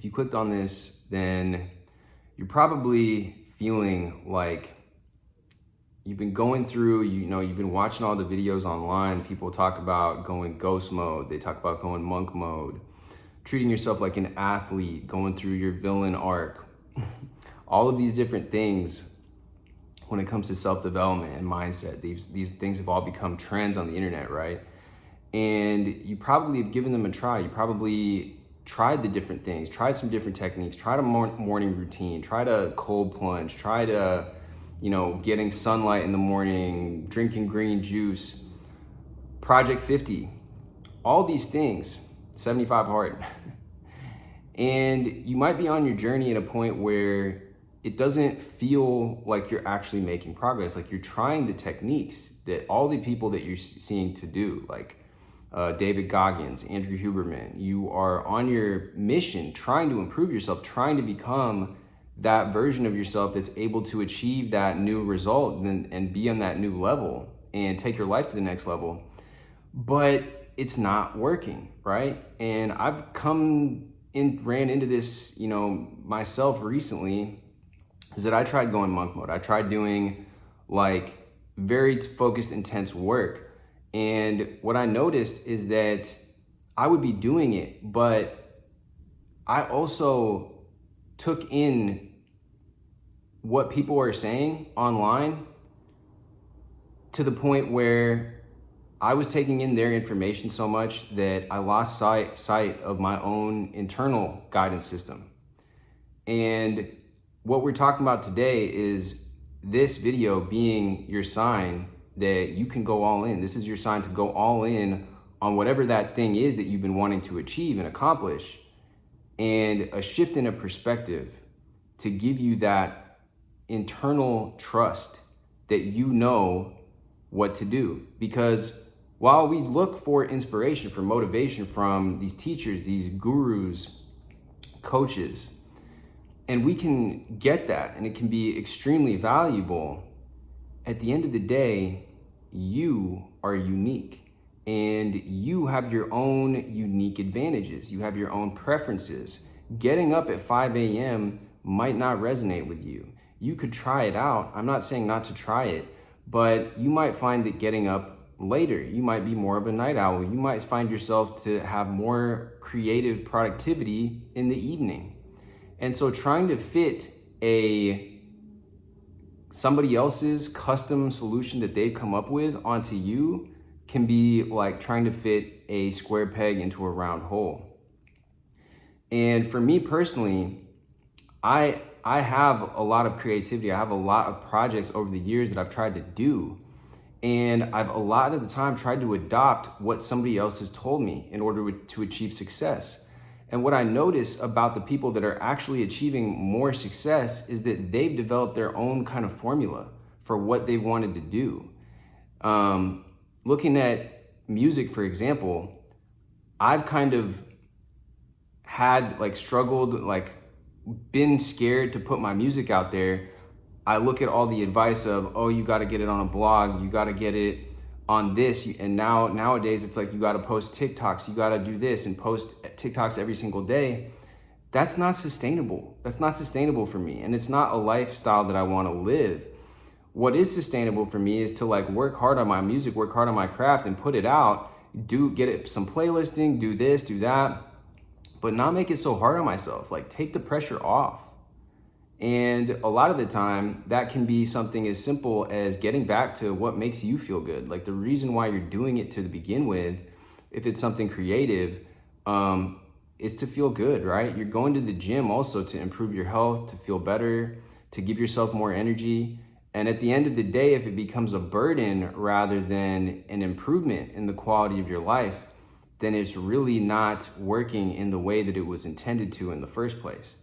you clicked on this, then you're probably feeling like you've been going through, you've been watching all the videos online. People talk about going ghost mode. They talk about going monk mode, treating yourself like an athlete, going through your villain arc. All of these different things when it comes to self-development and mindset. These things have all become trends on the internet, right? And you probably have given them a try. You probably tried the different things, tried some different techniques, tried a morning routine, tried a cold plunge, tried a, getting sunlight in the morning, drinking green juice, Project 50, all these things, 75 hard. And you might be on your journey at a point where it doesn't feel like you're actually making progress. Like you're trying the techniques that all the people that you're seeing to do, like David Goggins, Andrew Huberman, you are on your mission, trying to improve yourself, trying to become that version of yourself that's able to achieve that new result and be on that new level and take your life to the next level. But it's not working, right? And I've ran into this, myself recently, is that I tried going monk mode. I tried doing like very focused, intense work. And what I noticed is that I would be doing it, but I also took in what people are saying online to the point where I was taking in their information so much that I lost sight of my own internal guidance system. And what we're talking about today is this video being your sign that you can go all in. This is your sign to go all in on whatever that thing is that you've been wanting to achieve and accomplish, and a shift in a perspective to give you that internal trust that you know what to do. Because while we look for inspiration, for motivation from these teachers, these gurus, coaches, and we can get that and it can be extremely valuable, at the end of the day, you are unique and you have your own unique advantages. You have your own preferences. Getting up at 5 a.m. might not resonate with you. You could try it out. I'm not saying not to try it, but you might find that getting up later, you might be more of a night owl. You might find yourself to have more creative productivity in the evening. And so trying to fit somebody else's custom solution that they've come up with onto you can be like trying to fit a square peg into a round hole. And for me personally, I have a lot of creativity. I have a lot of projects over the years that I've tried to do. And I've a lot of the time tried to adopt what somebody else has told me in order to achieve success. And what I notice about the people that are actually achieving more success is that they've developed their own kind of formula for what they wanted to do. Looking at music, for example, I've kind of had struggled, been scared to put my music out there. I look at all the advice of, oh, you got to get it on a blog, you got to get it on this, and nowadays it's like you got to post TikToks, you got to do this and post TikToks every single day. That's not sustainable. That's not sustainable for me, and it's not a lifestyle that I want to live. What is sustainable for me is to work hard on my music, work hard on my craft, and put it out. Get it some playlisting, do this, do that, but not make it so hard on myself. Take the pressure off. And a lot of the time that can be something as simple as getting back to what makes you feel good. The reason why you're doing it to begin with, if it's something creative, is to feel good, right? You're going to the gym also to improve your health, to feel better, to give yourself more energy. And at the end of the day, if it becomes a burden rather than an improvement in the quality of your life, then it's really not working in the way that it was intended to in the first place.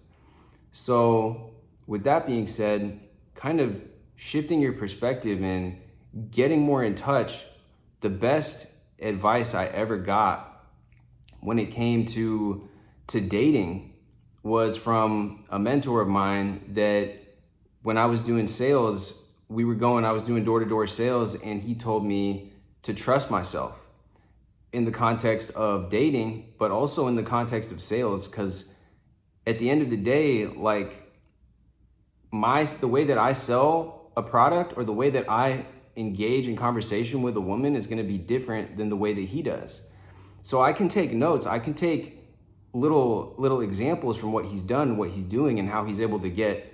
So with that being said, kind of shifting your perspective and getting more in touch, the best advice I ever got when it came to dating was from a mentor of mine that when I was doing sales, I was doing door-to-door sales, and he told me to trust myself in the context of dating, but also in the context of sales, because at the end of the day, like the way that I sell a product or the way that I engage in conversation with a woman is going to be different than the way that he does. So I can take notes. I can take little examples from what he's done, what he's doing, and how he's able to get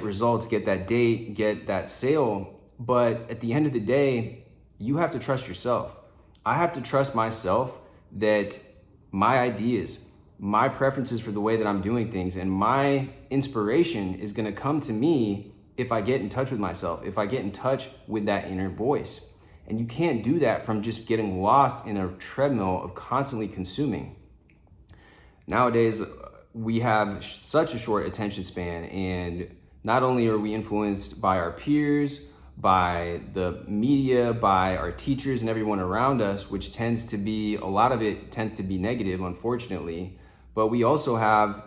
results, get that date, get that sale. But at the end of the day, you have to trust yourself. I have to trust myself that my ideas, my preferences for the way that I'm doing things, and my inspiration is going to come to me if I get in touch with myself, if I get in touch with that inner voice. And you can't do that from just getting lost in a treadmill of constantly consuming. Nowadays, we have such a short attention span, and not only are we influenced by our peers, by the media, by our teachers and everyone around us, which tends to be, a lot of it tends to be negative, unfortunately, but we also have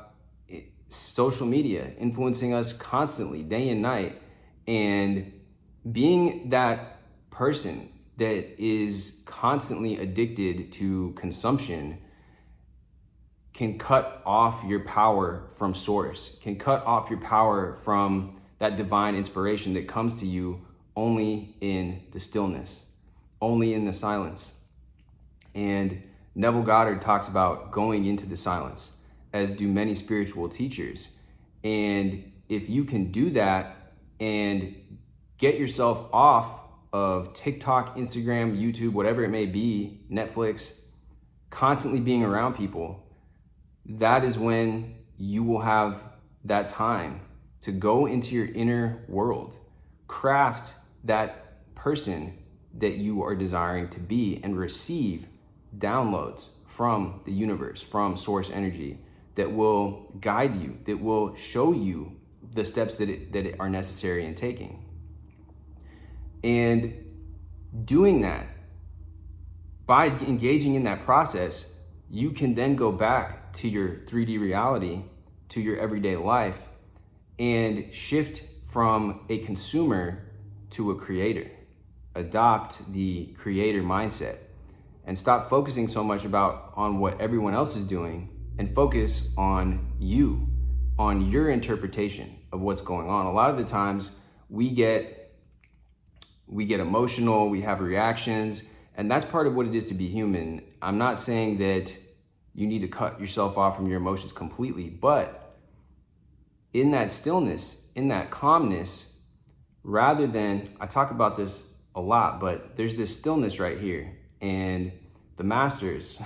social media influencing us constantly, day and night. And being that person that is constantly addicted to consumption can cut off your power from source, can cut off your power from that divine inspiration that comes to you only in the stillness, only in the silence. And Neville Goddard talks about going into the silence, as do many spiritual teachers. And if you can do that and get yourself off of TikTok, Instagram, YouTube, whatever it may be, Netflix, constantly being around people, that is when you will have that time to go into your inner world, craft that person that you are desiring to be, and receive downloads from the universe, from source energy that will guide you, that will show you the steps that are necessary in taking. And doing that, by engaging in that process, you can then go back to your 3D reality, to your everyday life, and shift from a consumer to a creator. Adopt the creator mindset and stop focusing so much on what everyone else is doing, and focus on you, on your interpretation of what's going on. A lot of the times we get emotional, we have reactions, and that's part of what it is to be human. I'm not saying that you need to cut yourself off from your emotions completely, but in that stillness, in that calmness, rather than, I talk about this a lot, but there's this stillness right here. And the masters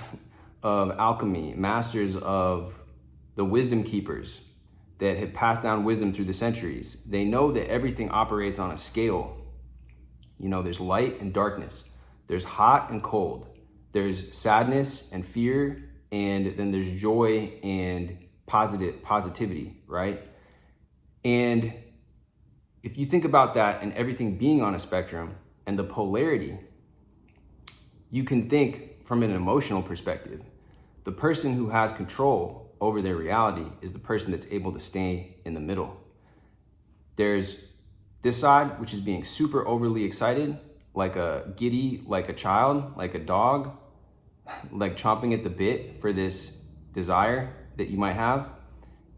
of alchemy, masters of the wisdom keepers that have passed down wisdom through the centuries, they know that everything operates on a scale. You know, there's light and darkness, there's hot and cold, there's sadness and fear, and then there's joy and positivity, right? And if you think about that and everything being on a spectrum and the polarity, you can think from an emotional perspective. The person who has control over their reality is the person that's able to stay in the middle. There's this side, which is being super overly excited, like a giddy, like a child, like a dog, like chomping at the bit for this desire that you might have.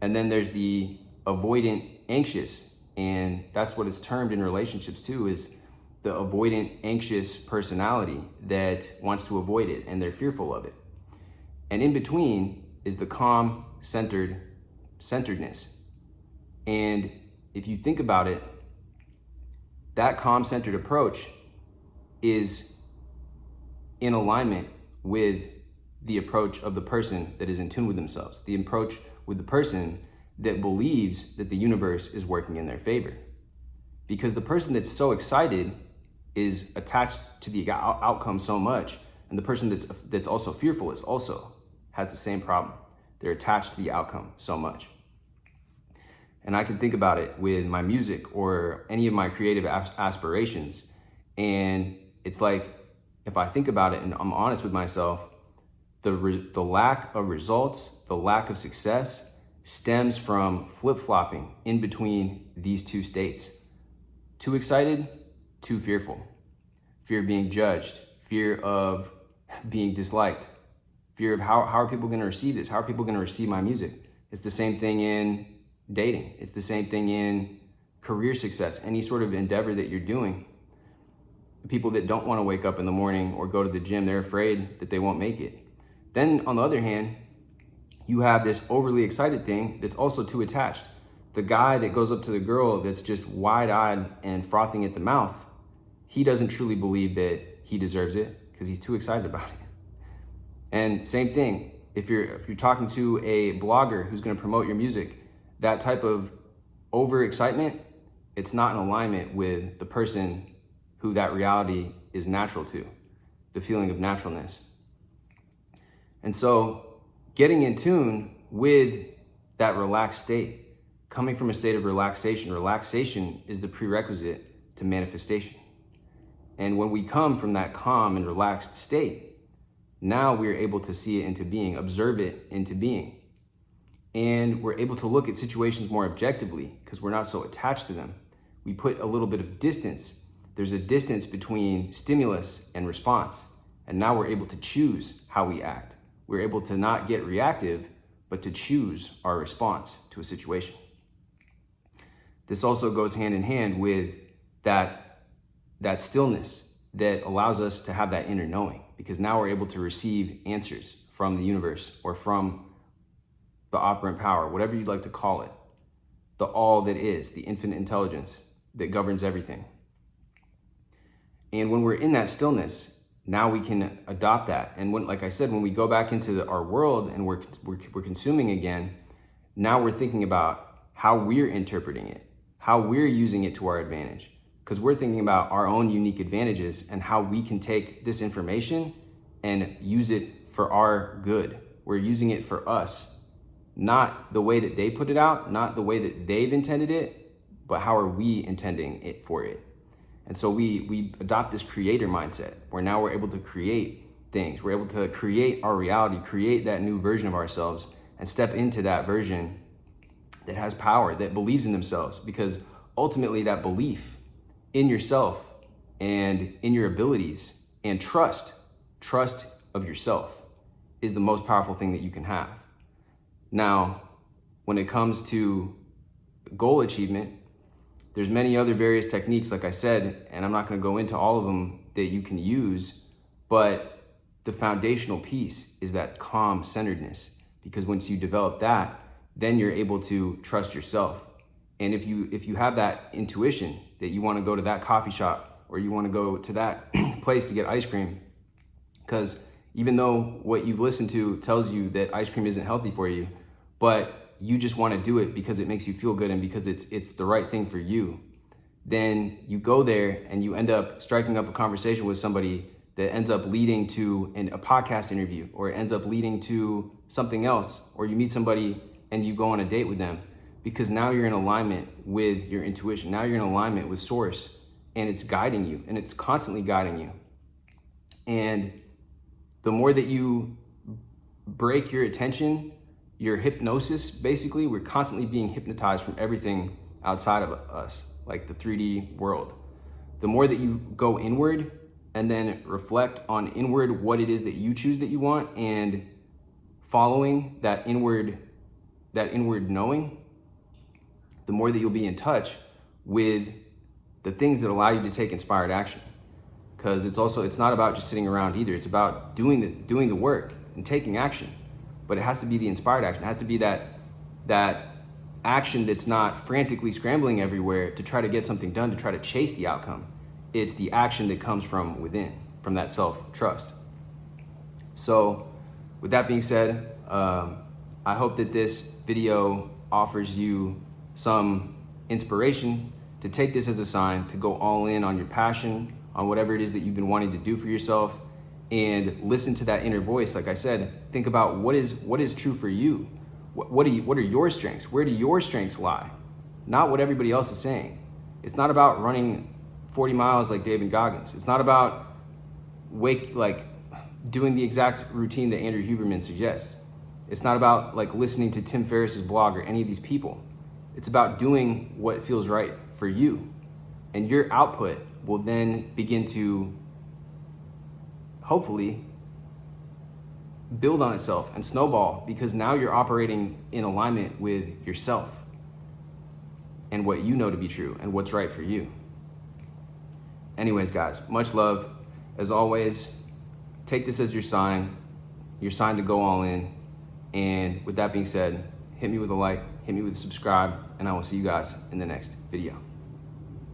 And then there's the avoidant anxious, and that's what it's termed in relationships too, is the avoidant anxious personality that wants to avoid it and they're fearful of it. And in between is the calm centeredness. And if you think about it, that calm centered approach is in alignment with the approach of the person that is in tune with themselves, the approach with the person that believes that the universe is working in their favor. Because the person that's so excited is attached to the outcome so much, and the person that's also fearful is also has the same problem. They're attached to the outcome so much. And I can think about it with my music or any of my creative aspirations. And it's like, if I think about it and I'm honest with myself, the lack of results, the lack of success stems from flip-flopping in between these two states. Too excited, too fearful. Fear of being judged, fear of being disliked, fear of how are people going to receive this? How are people going to receive my music? It's the same thing in dating. It's the same thing in career success, any sort of endeavor that you're doing. The people that don't want to wake up in the morning or go to the gym, they're afraid that they won't make it. Then on the other hand, you have this overly excited thing that's also too attached. The guy that goes up to the girl that's just wide-eyed and frothing at the mouth, he doesn't truly believe that he deserves it because he's too excited about it. And same thing, if you're talking to a blogger who's going to promote your music, that type of overexcitement, it's not in alignment with the person who that reality is natural to, the feeling of naturalness. And so getting in tune with that relaxed state, coming from a state of relaxation is the prerequisite to manifestation. And when we come from that calm and relaxed state, now we're able to see it into being, observe it into being. And we're able to look at situations more objectively because we're not so attached to them. We put a little bit of distance. There's a distance between stimulus and response. And now we're able to choose how we act. We're able to not get reactive, but to choose our response to a situation. This also goes hand in hand with that stillness that allows us to have that inner knowing, because now we're able to receive answers from the universe or from the operant power, whatever you'd like to call it, the all that is, the infinite intelligence that governs everything. And when we're in that stillness, now we can adopt that. And when, like I said, when we go back into our world and we're consuming again, now we're thinking about how we're interpreting it, how we're using it to our advantage, because we're thinking about our own unique advantages and how we can take this information and use it for our good. We're using it for us, not the way that they put it out, not the way that they've intended it, but how are we intending it for it. And so we adopt this creator mindset where now we're able to create things. We're able to create our reality, create that new version of ourselves and step into that version that has power, that believes in themselves, because ultimately that belief in yourself and in your abilities and trust of yourself is the most powerful thing that you can have. Now, when it comes to goal achievement, there's many other various techniques, like I said, and I'm not going to go into all of them that you can use, but the foundational piece is that calm centeredness, because once you develop that, then you're able to trust yourself. And if you have that intuition that you want to go to that coffee shop or you want to go to that place to get ice cream, because even though what you've listened to tells you that ice cream isn't healthy for you, but you just want to do it because it makes you feel good and because it's the right thing for you, then you go there and you end up striking up a conversation with somebody that ends up leading to a podcast interview, or it ends up leading to something else, or you meet somebody and you go on a date with them, because now you're in alignment with your intuition. Now you're in alignment with source, and it's guiding you, and it's constantly guiding you. And the more that you break your attention, your hypnosis, basically, we're constantly being hypnotized from everything outside of us, like the 3D world. The more that you go inward and then reflect on inward what it is that you choose that you want, and following that inward knowing, the more that you'll be in touch with the things that allow you to take inspired action. Because it's not about just sitting around either. It's about doing the work and taking action. But it has to be the inspired action. It has to be that action that's not frantically scrambling everywhere to try to get something done, to try to chase the outcome. It's the action that comes from within, from that self-trust. So with that being said, I hope that this video offers you some inspiration to take this as a sign to go all in on your passion, on whatever it is that you've been wanting to do for yourself, and listen to that inner voice. Like I said, think about what is true for you. What are your strengths? Where do your strengths lie? Not what everybody else is saying. It's not about running 40 miles like David Goggins. It's not about doing the exact routine that Andrew Huberman suggests. It's not about listening to Tim Ferriss's blog or any of these people. It's about doing what feels right for you. And your output will then begin to hopefully build on itself and snowball, because now you're operating in alignment with yourself and what you know to be true and what's right for you. Anyways, guys, much love. As always, take this as your sign to go all in. And with that being said, hit me with a like, hit me with a subscribe, and I will see you guys in the next video.